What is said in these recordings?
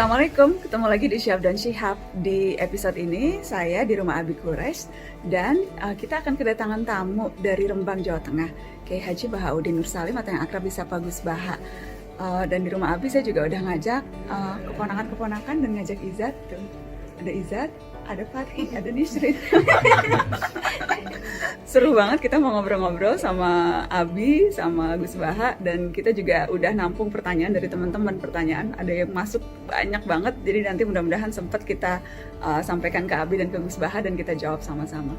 Assalamualaikum, ketemu lagi di Syihab dan Syihab. Di episode ini saya di rumah Abi Quraisy dan kita akan kedatangan tamu dari Rembang, Jawa Tengah, Kiai Haji Bahaudin Nur Salim atau yang akrab disapa Gus Baha. Dan di rumah Abi saya juga udah ngajak keponakan-keponakan dan ngajak Izzat tuh. Ada Izzat, ada Fatih, ada Nisrin. Seru banget, kita mau ngobrol-ngobrol sama Abi, sama Gus Baha, dan kita juga udah nampung pertanyaan dari teman-teman. Pertanyaan ada yang masuk banyak banget, jadi nanti mudah-mudahan sempat kita sampaikan ke Abi dan ke Gus Baha dan kita jawab sama-sama.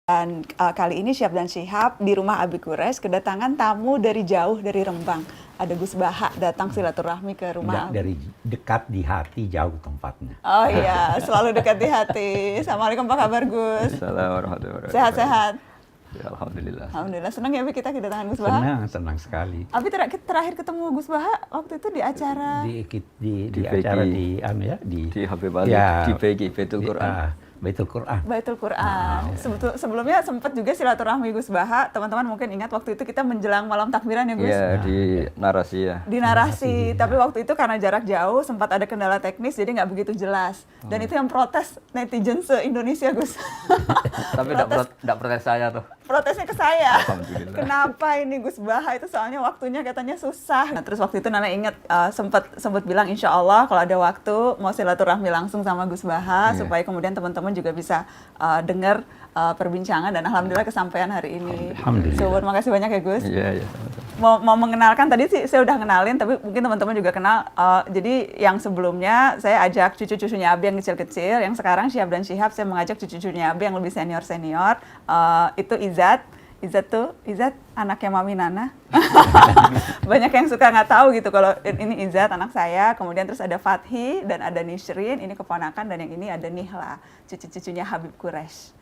Dan kali ini Syihab dan Syihab di rumah Abi Quraisy kedatangan tamu dari jauh dari Rembang. Ada Gus Baha datang silaturahmi ke rumah. Dari dekat di hati, jauh tempatnya. Oh iya, selalu dekat di hati. Assalamualaikum, apa kabar Gus? Assalamualaikum warahmatullahi wabarakatuh. Sehat-sehat? Ya, alhamdulillah. Alhamdulillah, senang ya Abi kita kedatangan Gus Baha? Senang sekali. Abi terakhir ketemu Gus Baha waktu itu di acara? Di acara di Habib Ali, ya, di PG, Baitul Quran. Baitul Quran. Baitul Quran. Sebelumnya sempat juga silaturahmi Gus Baha. Teman-teman mungkin ingat waktu itu kita menjelang malam takbiran ya Gus? Iya, di narasi ya. Di narasi, tapi waktu itu karena jarak jauh sempat ada kendala teknis jadi nggak begitu jelas. Dan itu yang protes netizen se-Indonesia Gus. Tapi enggak protes saya tuh. Protesnya ke saya. Alhamdulillah. Kenapa ini Gus Baha itu soalnya waktunya katanya susah. Nah, terus waktu itu Nana ingat sempat bilang insya Allah kalau ada waktu mau silaturahmi langsung sama Gus Baha supaya kemudian teman-teman juga bisa dengar perbincangan dan alhamdulillah kesampaian hari ini. Alhamdulillah. So, makasih banyak ya Gus. Iya. Mau mengenalkan tadi sih saya udah kenalin tapi mungkin teman-teman juga kenal. Jadi yang sebelumnya saya ajak cucu-cucunya Abi yang kecil-kecil, yang sekarang Syihab dan Syihab saya mengajak cucu-cucunya Abi yang lebih senior-senior. Itu Izzat anaknya Mami Nana. Banyak yang suka nggak tahu gitu kalau ini Izzat anak saya. Kemudian terus ada Fathi dan ada Nisrin, ini keponakan, dan yang ini ada Nihla, cucu-cucunya Habib Quraisy.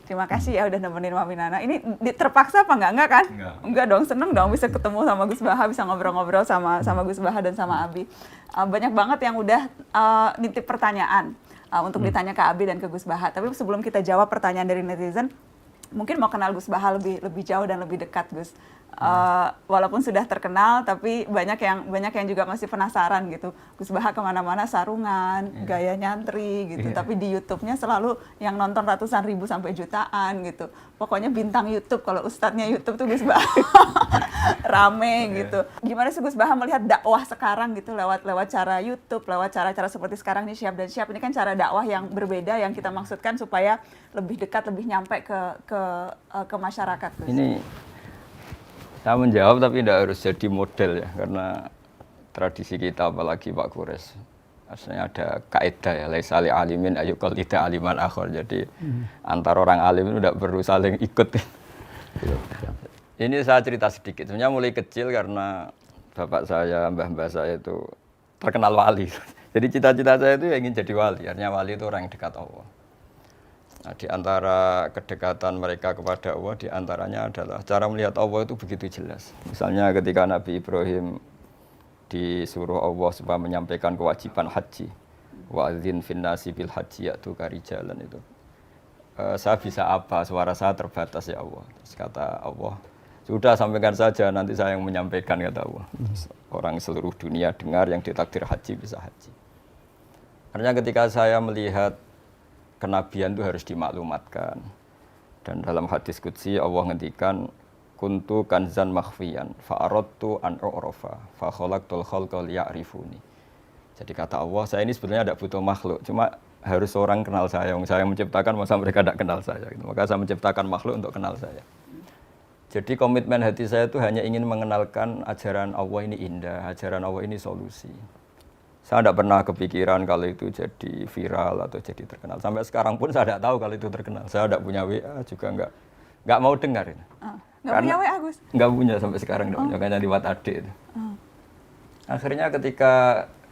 Terima kasih ya udah nemenin Mami Nana. Ini terpaksa apa enggak kan? Enggak dong, seneng dong bisa ketemu sama Gus Baha, bisa ngobrol-ngobrol sama Gus Baha dan sama Abi. Banyak banget yang udah nitip pertanyaan untuk ditanya ke Abi dan ke Gus Baha. Tapi sebelum kita jawab pertanyaan dari netizen, mungkin mau kenal Gus Baha lebih jauh dan lebih dekat Gus. Walaupun sudah terkenal tapi banyak yang juga masih penasaran gitu. Gus Baha kemana-mana sarungan, gaya nyantri gitu. Tapi di YouTube-nya selalu yang nonton ratusan ribu sampai jutaan gitu. Pokoknya bintang YouTube, kalau ustadznya YouTube tuh Gus Baha. Rame gitu. Gimana sih Gus Baha melihat dakwah sekarang gitu lewat cara YouTube, lewat cara-cara seperti sekarang nih Syihab dan Syihab ini kan cara dakwah yang berbeda yang kita maksudkan supaya lebih dekat, lebih nyampe ke masyarakat Gus. Ini saya menjawab tapi tidak harus jadi model ya, karena tradisi kita apalagi Pak Quraisy asalnya ada kaidah ya, laisa li alimin ayyuqal tidak aliman akhir. Jadi antar orang alim itu tidak perlu saling ikut. Ini saya cerita sedikit. Sebenarnya mulai kecil karena bapak saya, mbah-mbah saya itu terkenal wali. Jadi cita-cita saya itu ingin jadi wali. Artinya wali itu orang yang dekat Allah. Nah, di antara kedekatan mereka kepada Allah, di antaranya adalah cara melihat Allah itu begitu jelas. Misalnya ketika Nabi Ibrahim disuruh Allah supaya menyampaikan kewajiban haji, wa'adzin finnasi bil haji ya'tuka rijalan itu. Saya bisa apa? Suara saya terbatas ya Allah. Terus kata Allah, sudah sampaikan saja, nanti saya yang menyampaikan, kata Allah. Orang seluruh dunia dengar yang ditakdir haji bisa haji. Artinya ketika saya melihat kenabian itu harus dimaklumatkan. Dan dalam hadis qudsi Allah ngendikan kuntu kanzan makhfiyan fa'aradtu an u'rafa fa khalaqtul khalqa liya'rifuni. Jadi kata Allah, saya ini sebenarnya tidak butuh makhluk, cuma harus orang kenal saya. Saya menciptakan, masa mereka tidak kenal saya. Maka saya menciptakan makhluk untuk kenal saya. Jadi komitmen hati saya itu hanya ingin mengenalkan ajaran Allah ini indah, ajaran Allah ini solusi. Saya tidak pernah kepikiran kalau itu jadi viral atau jadi terkenal. Sampai sekarang pun saya tidak tahu kalau itu terkenal. Saya tidak punya WA juga nggak mau dengar. Nggak punya WA Gus? Nggak punya sampai sekarang, nggak punya, hanya lewat adik itu. Akhirnya ketika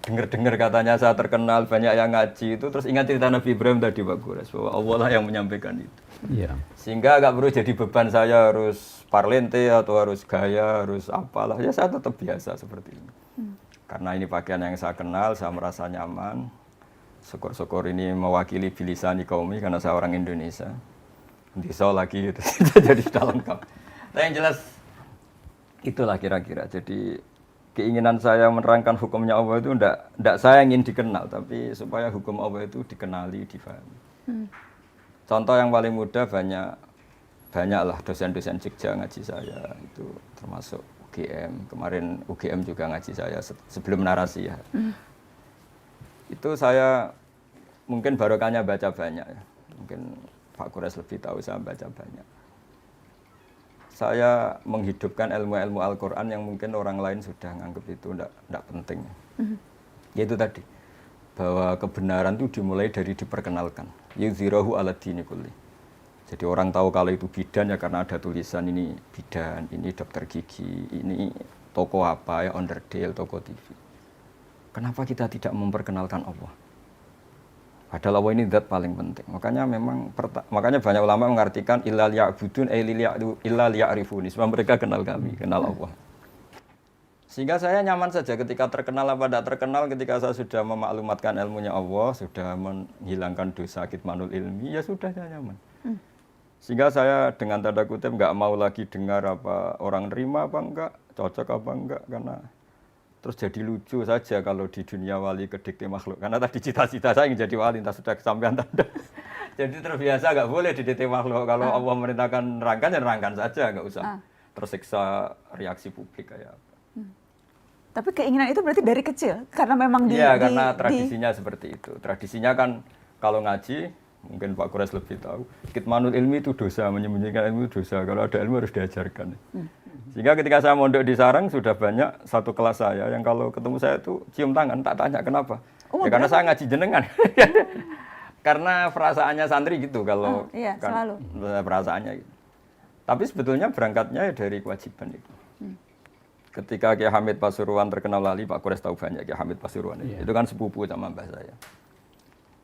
dengar katanya saya terkenal, banyak yang ngaji itu, terus ingat cerita Nabi Ibrahim tadi Pak Quraisy, bahwa Allah lah yang menyampaikan itu. Iya. Sehingga nggak perlu jadi beban saya harus parlente atau harus gaya, harus apalah. Ya saya tetap biasa seperti ini. Karena ini pakaian yang saya kenal, saya merasa nyaman. Syukur-syukur ini mewakili bilisani kaumi karena saya orang Indonesia. Bisa lagi gitu. Jadi sudah lengkap. Tapi yang jelas Itulah kira-kira. Jadi keinginan saya menerangkan hukumnya Allah itu ndak saya ingin dikenal, tapi supaya hukum Allah itu dikenali, difahami. Contoh yang paling mudah banyaklah dosen-dosen Jogja ngaji saya itu termasuk UGM. Kemarin UGM juga ngaji saya sebelum narasi ya. Itu saya mungkin barokahnya baca banyak ya. Mungkin Pak Kures lebih tahu, saya baca banyak. Saya menghidupkan ilmu-ilmu Al-Quran yang mungkin orang lain sudah nganggap itu tidak penting. Yaitu tadi, bahwa kebenaran itu dimulai dari diperkenalkan. Yuzhirahu ala dini kulli. Jadi orang tahu kalau itu bidan ya karena ada tulisan ini bidan, ini dokter gigi, ini toko apa ya, onderdil, toko TV. Kenapa kita tidak memperkenalkan Allah? Padahal Allah ini zat paling penting. Makanya banyak ulama mengartikan illa liya'budun illa liya'rifuni. Sebab mereka kenal kami, kenal Allah. Sehingga saya nyaman saja ketika terkenal apa tidak terkenal, ketika saya sudah memaklumatkan ilmunya Allah, sudah menghilangkan dosa kitmanul ilmi, ya sudah saya nyaman. Sehingga saya dengan tanda kutip nggak mau lagi dengar apa orang nerima apa enggak, cocok apa enggak, karena terus jadi lucu saja kalau di dunia wali kedikte makhluk. Karena tadi cita-cita saya ingin jadi wali, entah sudah kesampaian tanda. Jadi terbiasa nggak boleh didikte makhluk. Kalau Allah merintahkan nerangkan, ya nerangkan saja, nggak usah tersiksa reaksi publik kayak apa. Tapi keinginan itu berarti dari kecil? Karena memang karena tradisinya seperti itu. Tradisinya kan kalau ngaji, mungkin Pak Kures lebih tahu, kitmanul ilmi itu dosa, menyembunyikan ilmu itu dosa. Kalau ada ilmu harus diajarkan. Sehingga ketika saya mondok di Sarang, sudah banyak satu kelas saya yang kalau ketemu saya itu cium tangan, tak tanya kenapa. Ya karena saya ngaji jenengan. Karena perasaannya santri gitu kalau selalu. Perasaannya gitu. Tapi sebetulnya berangkatnya dari kewajiban itu. Ketika Kiai Hamid Pasuruan terkenal lali, Pak Kures tahu banyak Kiai Hamid Pasuruan itu kan sepupu sama mbah saya.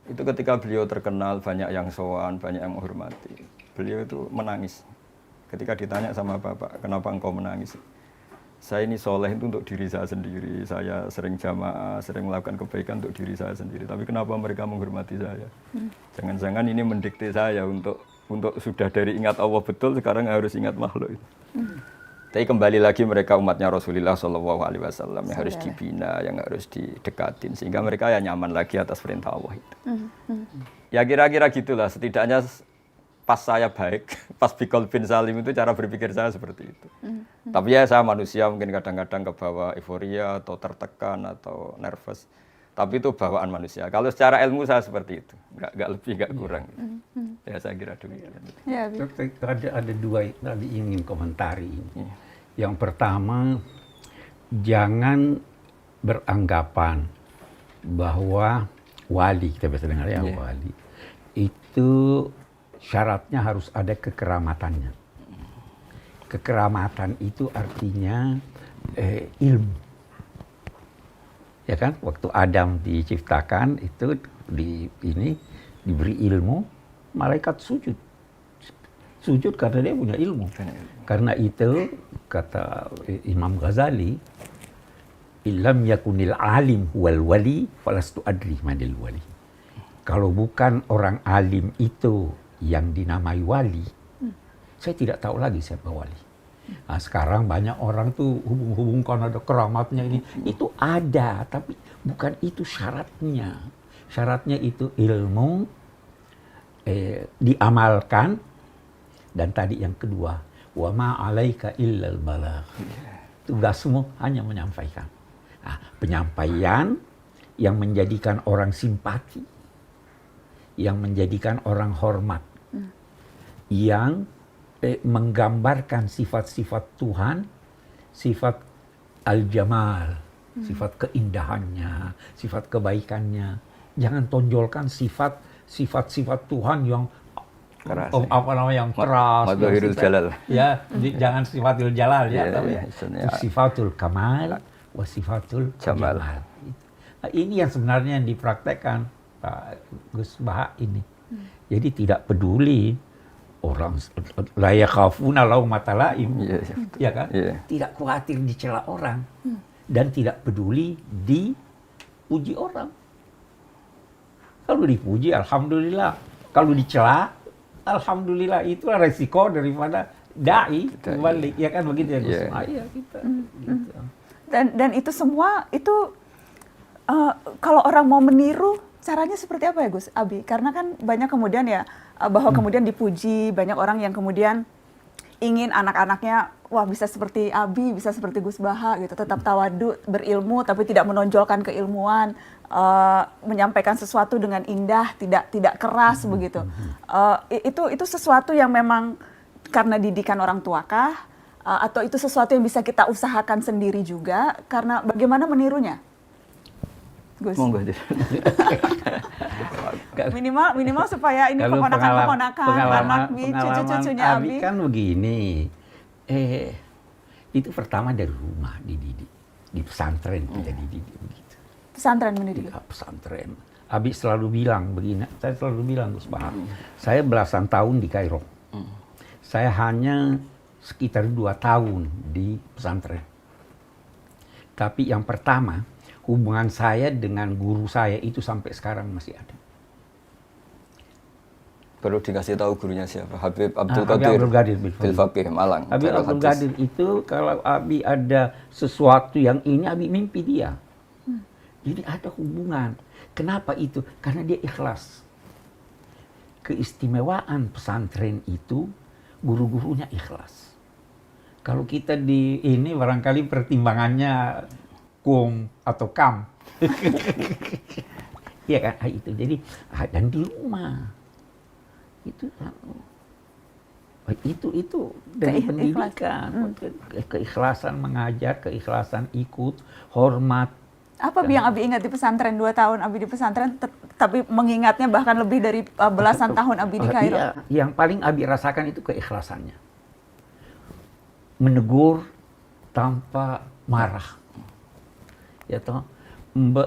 Itu ketika beliau terkenal, banyak yang sowan, banyak yang menghormati. Beliau itu menangis. Ketika ditanya sama bapak, kenapa engkau menangis? Saya ini soleh itu untuk diri saya sendiri. Saya sering jamaah, sering melakukan kebaikan untuk diri saya sendiri. Tapi kenapa mereka menghormati saya? Jangan-jangan ini mendikte saya untuk sudah dari ingat Allah betul, sekarang harus ingat makhluk itu. Tapi kembali lagi mereka umatnya Rasulullah SAW yang harus dibina, yang harus didekatin. Sehingga mereka ya nyaman lagi atas perintah Allah itu. Ya kira-kira gitulah, setidaknya pas saya baik, pas Bikol bin Salim itu cara berpikir saya seperti itu. Tapi ya saya manusia mungkin kadang-kadang kebawa euforia atau tertekan atau nervous. Tapi itu bawaan manusia. Kalau secara ilmu saya seperti itu, nggak lebih, nggak kurang. Ya saya kira demikian. Ya, ada dua tadi ingin komentari ini. Yang pertama, jangan beranggapan bahwa wali, kita biasa dengar ya wali, itu syaratnya harus ada kekeramatannya. Kekeramatan itu artinya ilmu. Ya kan, waktu Adam diciptakan itu diberi ilmu, malaikat sujud. Sujud karena dia punya ilmu. Karena itu kata Imam Ghazali, illam yakunil alim wal wali falastu adri manil wali. Kalau bukan orang alim itu yang dinamai wali, saya tidak tahu lagi siapa wali. Nah, sekarang banyak orang tuh hubung-hubungkan ada keramatnya ini. Itu ada, tapi bukan itu syaratnya. Syaratnya itu ilmu, diamalkan, dan tadi yang kedua, wa ma 'alaika illal balagh. Tugasmu hanya menyampaikan. Nah, penyampaian yang menjadikan orang simpati, yang menjadikan orang hormat, yang menggambarkan sifat-sifat Tuhan, sifat al-jamal, sifat keindahannya, sifat kebaikannya. Jangan tonjolkan sifat-sifat Tuhan yang keras, yang keras. Madhahirul jalal. Ya, jangan sifatul jalal ya, tapi sifatul kamal wa sifatul jamal. Nah, ini yang sebenarnya yang dipraktekkan Pak Gus Baha ini. Jadi tidak peduli orang la yakhafuna laumata laim, ya kan? Tidak khawatir dicela orang dan tidak peduli dipuji orang. Kalau dipuji, alhamdulillah. Kalau dicela, alhamdulillah. Itulah resiko daripada dai Dai. balik, ya kan begitu ya Gus? Iya. Iya kita. Gitu. Dan itu semua itu kalau orang mau meniru caranya seperti apa ya Gus Abi? Karena kan banyak kemudian ya bahwa kemudian dipuji, banyak orang yang kemudian ingin anak-anaknya wah bisa seperti Abi, bisa seperti Gus Baha gitu, tetap tawadu, berilmu tapi tidak menonjolkan keilmuan, menyampaikan sesuatu dengan indah, tidak keras begitu. Itu sesuatu yang memang karena didikan orang tua kah? Atau itu sesuatu yang bisa kita usahakan sendiri juga? Karena bagaimana menirunya? Gus. Monggo. Minimal supaya ini Kalau keponakan-keponakan, anak cucu-cucunya Abi Abi. kan begini, itu pertama dari rumah dididik, di pesantren kita dididik begitu. Pesantren mendidik. Di pesantren. Abi selalu bilang begini, saya selalu bilang Gus Bahar, saya belasan tahun di Kairo. Saya hanya sekitar 2 tahun di pesantren. Tapi yang pertama, hubungan saya dengan guru saya itu sampai sekarang masih ada. Perlu dikasih tahu gurunya siapa? Habib Abdul Habib Qadir Abdul Qadir Bil Faqih Malang. Habib Darul Abdul Hadis. Qadir itu kalau Abi ada sesuatu yang ini, Abi mimpi dia. Jadi ada hubungan. Kenapa itu? Karena dia ikhlas. Keistimewaan pesantren itu guru-gurunya ikhlas. Kalau kita di ini barangkali pertimbangannya kum atau kam. Iya kan? Itu jadi dan di rumah itu dari pendidikan, keikhlasan mengajar, keikhlasan ikut, hormat. Apa yang Abi ingat di pesantren 2 tahun Abi di pesantren, tapi mengingatnya bahkan lebih dari belasan tahun Abi di Kairo? Iya, yang paling Abi rasakan itu keikhlasannya. Menegur tanpa marah. Ya toh,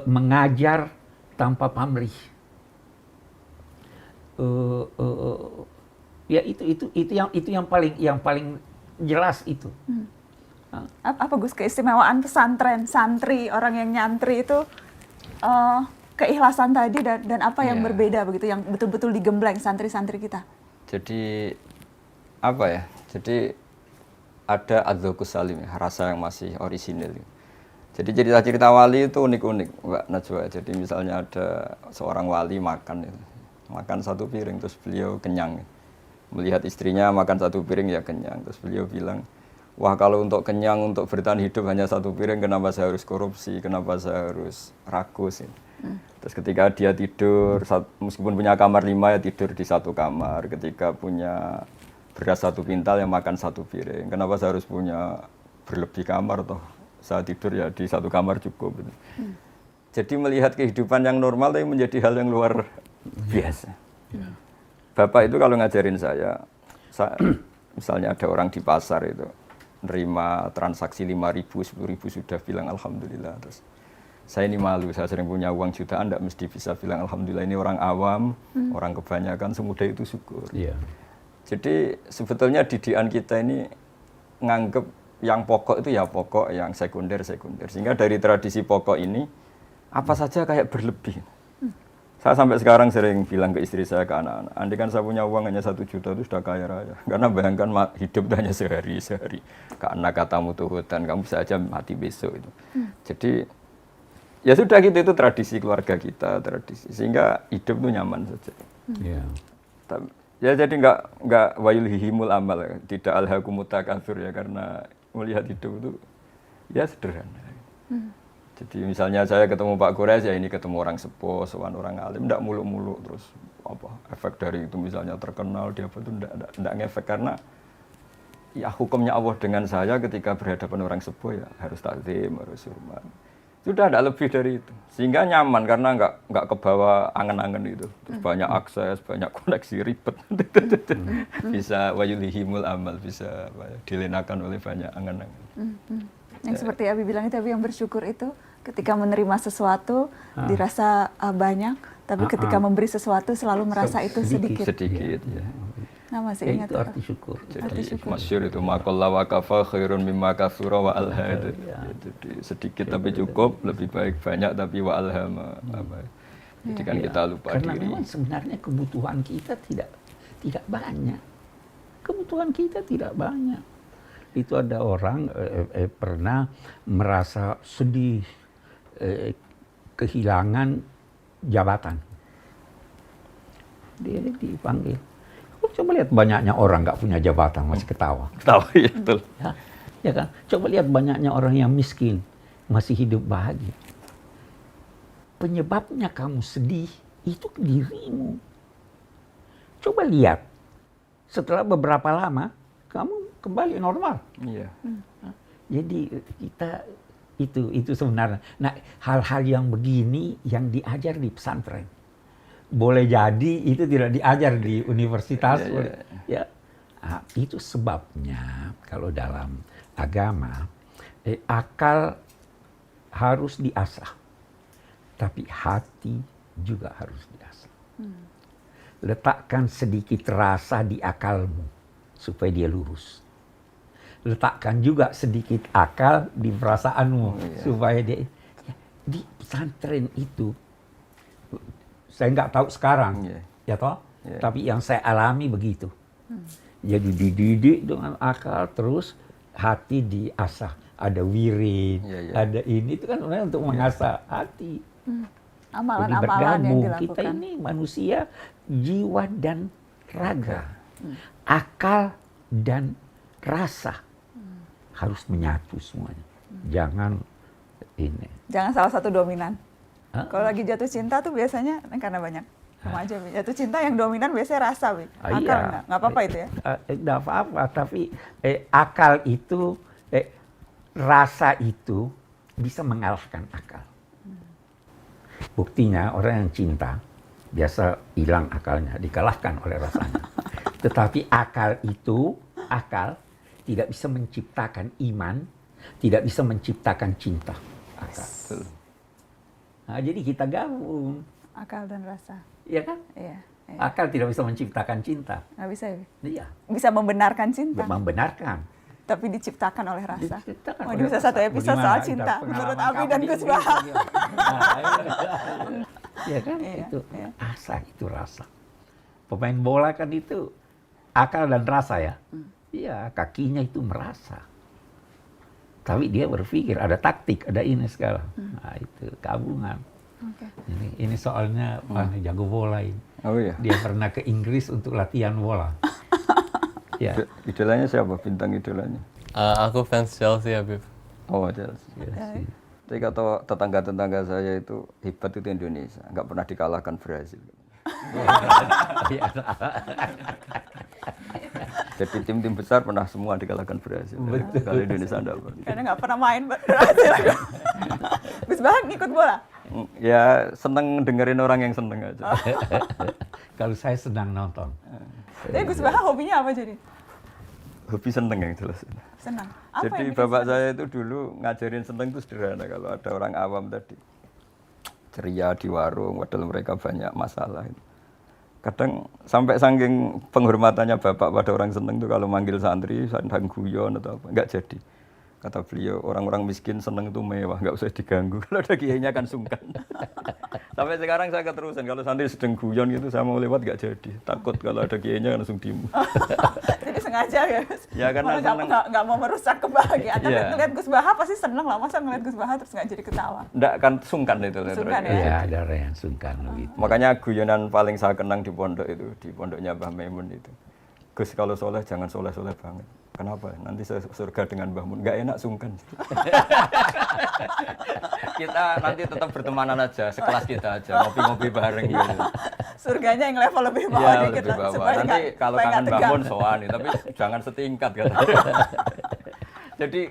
mengajar tanpa pamrih. Ya itu yang paling jelas itu. Apa Gus keistimewaan pesantren, santri, orang yang nyantri itu keikhlasan tadi dan apa yang berbeda begitu, yang betul-betul digembleng santri-santri kita? Jadi apa ya? Jadi ada adzauqus salim, rasa yang masih orisinil. Jadi cerita-cerita wali itu unik-unik, Mbak Najwa. Jadi misalnya ada seorang wali makan satu piring terus beliau kenyang. Melihat istrinya makan satu piring ya kenyang, terus beliau bilang, wah kalau untuk kenyang, untuk bertahan hidup hanya satu piring, kenapa saya harus korupsi, kenapa saya harus rakus. Terus ketika dia tidur, meskipun punya kamar 5 ya tidur di satu kamar, ketika punya beras 1 pintal yang makan 1 piring, kenapa saya harus punya berlebih kamar toh, saya tidur ya di 1 kamar cukup. Jadi melihat kehidupan yang normal tapi menjadi hal yang luar biasa. Bapak itu kalau ngajarin saya misalnya ada orang di pasar itu nerima transaksi 5.000, 10.000 sudah bilang alhamdulillah. Terus saya ini malu, saya sering punya uang jutaan, tidak mesti bisa bilang alhamdulillah. Ini orang awam, orang kebanyakan semudah itu syukur. Yeah. Jadi sebetulnya didikan kita ini nganggep yang pokok itu ya pokok, yang sekunder. Sehingga dari tradisi pokok ini apa saja kayak berlebih. Saya sampai sekarang sering bilang ke istri saya, ke anak-anak, andai kan saya punya uang hanya 1 juta itu sudah kaya raya. Karena bayangkan hidup hanya sehari. Ke anak katamu tuh hutan, kamu bisa aja mati besok itu. Jadi ya sudah gitu, itu tradisi keluarga kita, tradisi. Sehingga hidup itu nyaman saja. Ya jadi nggak wayulhihimul amal, tidak alhaakumut takatsur ya, karena melihat hidup itu ya sederhana. Jadi misalnya saya ketemu Pak Kures, ya ini ketemu orang sepuh, sowan orang alim, enggak muluk-muluk terus apa efek dari itu misalnya terkenal dia apa itu enggak ngefek, karena ya hukumnya Allah dengan saya ketika berhadapan orang sepuh ya harus takzim, harus hormat. Sudah ada lebih dari itu. Sehingga nyaman karena enggak kebawa angen-angen itu. Terus banyak akses, banyak koneksi ribet. Bisa wayulhihimul amal, bisa dilenakan oleh banyak angen-angen. Yang seperti Abi bilang itu, Abi yang bersyukur itu ketika menerima sesuatu dirasa banyak, tapi ketika memberi sesuatu selalu merasa itu sedikit. Sedikit ya. Nah, masih ingat itu arti syukur. Jadi masyhur itu maqalla wa kafa khairun mimma katsura wa alha. Jadi sedikit tapi cukup, lebih baik banyak tapi wa alhama. Jadi kan kita lupa karena diri. memang sebenarnya kebutuhan kita tidak banyak. kebutuhan kita tidak banyak. Itu ada orang pernah merasa sedih, kehilangan jabatan. Dia dipanggil. Coba lihat banyaknya orang nggak punya jabatan masih ketawa. Ketawa ya betul. Ya kan? Coba lihat banyaknya orang yang miskin masih hidup bahagia. Penyebabnya kamu sedih itu dirimu. Coba lihat, setelah beberapa lama kamu kembali normal. Iya. Jadi kita itu sebenarnya. Nah, hal-hal yang begini yang diajar di pesantren. Boleh jadi itu tidak diajar di universitas. Ya. Nah, itu sebabnya kalau dalam agama akal harus diasah, tapi hati juga harus diasah. Letakkan sedikit rasa di akalmu supaya dia lurus. Letakkan juga sedikit akal di perasaanmu supaya dia. Di pesantren itu saya nggak tahu sekarang, ya toh. Tapi yang saya alami begitu. Jadi dididik dengan akal, terus hati diasah. Ada wirid, ada ini, itu kan sebenarnya untuk mengasah hati. Amalan-amalan Jadi yang bergabung. dilakukan. Kita ini manusia jiwa dan raga. Akal dan rasa harus menyatu semuanya. Jangan ini. Jangan salah satu dominan. Kalau lagi jatuh cinta tuh biasanya karena banyak remaja jatuh cinta yang dominan biasanya rasa, akal nggak apa-apa itu ya? Nggak apa-apa, tapi akal itu, rasa itu bisa mengalahkan akal. Buktinya orang yang cinta biasa hilang akalnya, dikalahkan oleh rasanya. Tetapi akal tidak bisa menciptakan iman, tidak bisa menciptakan cinta. Akal. Nah, jadi kita gabung. Akal dan rasa. Iya kan? Iya. Akal tidak bisa menciptakan cinta. Nggak bisa ya? Iya. Bisa membenarkan cinta. Membenarkan. Tapi diciptakan oleh rasa. Diciptakan Oh, oleh ini bisa rasa. satu episode Bagaimana soal ada cinta. pengalaman Menurut Abi kamu dan di Gus Inggris, Baha. Iya kan? Iya, Itu iya. asa, itu rasa. Pemain bola kan itu akal dan rasa ya. Iya, kakinya itu merasa. Tapi dia berpikir, ada taktik, ada ini segala. Nah, itu gabungan. Oke. Ini soalnya jago bola ini. Oh iya. Dia pernah ke Inggris untuk latihan bola. Ya. Idolanya siapa? Bintang idolanya? Aku fans Chelsea, Habib. Oh, Chelsea. Tapi kata tetangga-tetangga saya itu hebat itu Indonesia, nggak pernah dikalahkan Brazil. Jadi tim-tim besar pernah semua dikalahkan Brazil. Kalau Indonesia enggak pernah. Karena nggak pernah main berhasil. Gus Baha ngikut bola? Ya seneng dengerin orang yang seneng aja. Kalau saya sedang nonton. Tapi Gus Baha hobinya apa jadi? Hobi seneng yang jelas. Senang. Apa Jadi yang bikin bapak senang? saya itu dulu ngajarin seneng itu sederhana. Kalau ada orang awam tadi ceria di warung, padahal mereka banyak masalah. Kadang sampai saking penghormatannya bapak pada orang seneng tuh kalau manggil santri, sandang guyon atau apa, nggak jadi. Kata beliau, orang-orang miskin seneng itu mewah, nggak usah diganggu. Kalau ada kiainya kan sungkan. Sampai sekarang saya keterusan, kalau santri sedang guyon gitu, saya mau lewat nggak jadi. Takut kalau ada kiainya langsung dimu. Jadi sengaja ya Gus? Ya, karena Malah senang. nggak mau merusak kebahagiaan. Tapi Iya. ngeliat Gus Baha pasti seneng lah. Masa ngeliat Gus Baha terus nggak jadi ketawa? Nggak kan sungkan itu. Sungkan ya? Iya, ada orang yang sungkan begitu. Makanya guyonan paling saya kenang di pondok itu, di pondoknya Mbah Maimun itu. Gus kalau soleh jangan soleh-soleh banget. Kenapa? Nanti saya surga dengan Mbah Mun. Nggak enak sungkan. Kita nanti tetap bertemanan aja, sekelas kita aja, ngopi-ngopi bareng gitu. Surganya yang level lebih bawah Iya, dikit lebih lah. bawah. supaya Nanti nggak- kalau supaya kangen nggak Mbah Mun tegang. soan nih, tapi jangan setingkat kata. Jadi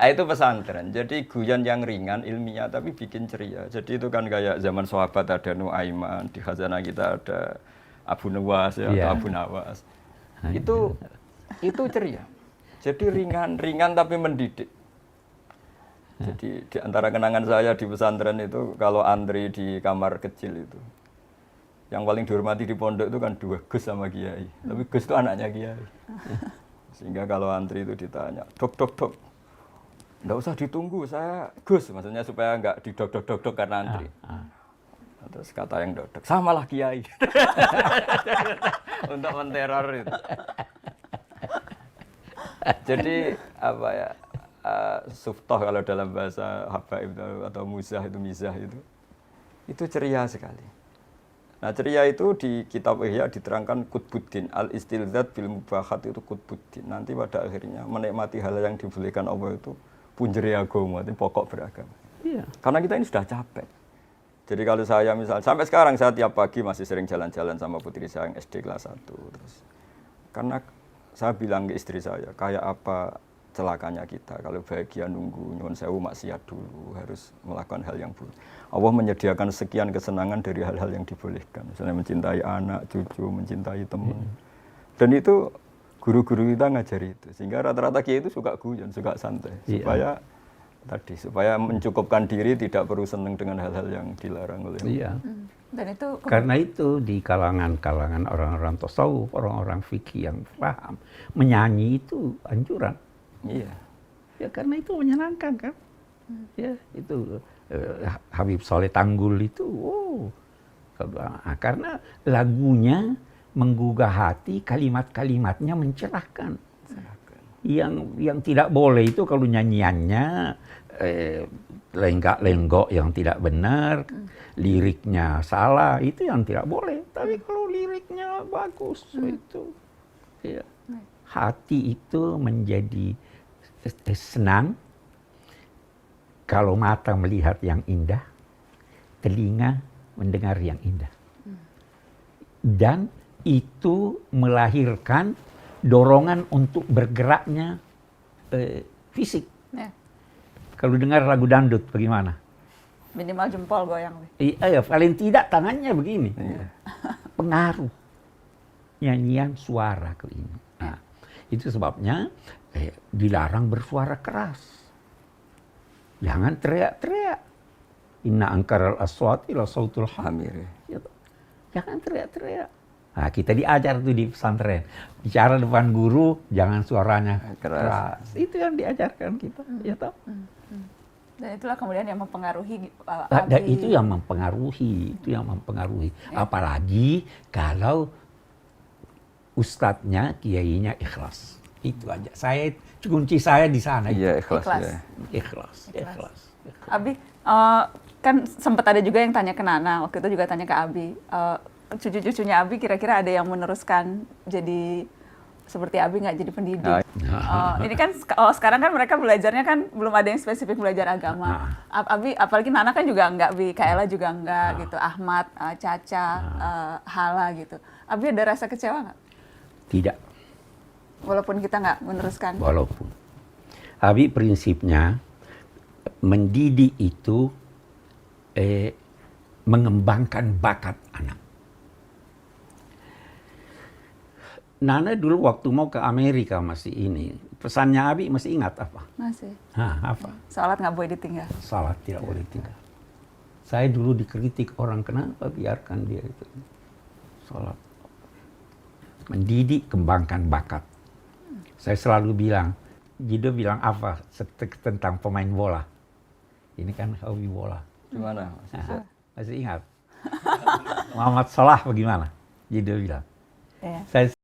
itu pesantren. Jadi guyon yang ringan, ilmiah tapi bikin ceria. Jadi itu kan kayak zaman sahabat ada Nuaiman, di khazanah kita ada Abu Nawas ya, Iya. atau Abu Nawas. Itu ceria. Jadi ringan tapi mendidik. Jadi di antara kenangan saya di pesantren itu kalau antri di kamar kecil itu, yang paling dihormati di pondok itu kan dua, Gus sama Kiai. Tapi Gus itu anaknya Kiai. Sehingga kalau antri itu ditanya, dok, nggak usah ditunggu, saya Gus. Maksudnya supaya nggak didok karena antri. Terus kata yang dok, samalah Kiai. Untuk menteror itu. Jadi apa ya? Suftoh kalau dalam bahasa habaib atau muzah itu mizah itu ceria sekali. Nah ceria itu di kitab Ihya diterangkan Qutbuddin al-istilzat bil mubahat itu Qutbuddin. Nanti pada akhirnya menikmati hal yang dibolehkan Allah itu punjeri agama, itu pokok beragama. Iya. Karena kita ini sudah capek. Jadi kalau saya misal sampai sekarang saya tiap pagi masih sering jalan-jalan sama putri saya yang SD kelas 1 terus. Karena saya bilang ke istri saya, kayak apa celakanya kita kalau bahagia nunggu nyuwun sewu maksiat dulu, harus melakukan hal yang buruk. Allah menyediakan sekian kesenangan dari hal-hal yang dibolehkan, misalnya mencintai anak, cucu, mencintai teman. Dan itu guru-guru kita ngajari itu, sehingga rata-rata kiai itu suka guyon, suka santai, supaya mencukupkan diri, tidak perlu senang dengan hal-hal yang dilarang oleh Allah. Iya. Dan itu Karena itu di kalangan orang-orang tasawuf, orang-orang fikih yang paham, menyanyi itu anjuran. Iya. Ya karena itu menyenangkan kan. Ya itu Habib Soleh Tanggul itu, karena lagunya menggugah hati, kalimat-kalimatnya mencerahkan. Yang tidak boleh itu kalau nyanyiannya lenggak-lenggok yang tidak benar, liriknya salah, itu yang tidak boleh. Tapi kalau liriknya bagus, itu ya, hati itu menjadi senang kalau mata melihat yang indah, telinga mendengar yang indah. Dan itu melahirkan dorongan untuk bergeraknya fisik. ya, Kalau dengar lagu dangdut bagaimana? minimal jempol goyang. Iya, paling tidak tangannya begini. Pengaruh nyanyian suara ke ini. Nah, itu sebabnya dilarang bersuara keras. Jangan teriak-teriak. Inna angkaral aswati la sautul hamir. Jangan teriak-teriak. Nah, kita diajar tuh di pesantren. Bicara depan guru, jangan suaranya keras. Itu yang diajarkan kita. Ya toh? Dan itulah kemudian yang mempengaruhi Dan itu yang mempengaruhi. Apalagi kalau ustadznya, kiainya ikhlas. Itu aja. Kunci saya di sana. Iya, ikhlas. Ya. Ikhlas. Abi, kan sempat ada juga yang tanya ke Nana, waktu itu juga tanya ke Abi. Cucu-cucunya Abi kira-kira ada yang meneruskan jadi seperti Abi nggak jadi pendidik? Ini kan sekarang kan mereka belajarnya kan belum ada yang spesifik belajar agama. Abi, apalagi Nana kan juga nggak, Kaela juga nggak gitu, Ahmad, Caca, Hala gitu. Abi ada rasa kecewa nggak? Tidak. Walaupun kita nggak meneruskan. Walaupun. Abi prinsipnya mendidik itu mengembangkan bakat anak. Nana dulu waktu mau ke Amerika masih ini, pesannya Abi masih ingat apa? Masih. Apa? Salat nggak boleh ditinggal. Salat tidak boleh tinggal. Saya dulu dikritik orang, kenapa biarkan dia itu salat. Mendidik, kembangkan bakat. Saya selalu bilang, Jido bilang apa tentang pemain bola? Ini kan hobi bola. Gimana? Masih ingat? Muhammad Salah bagaimana? Jido bilang. Yeah. Saya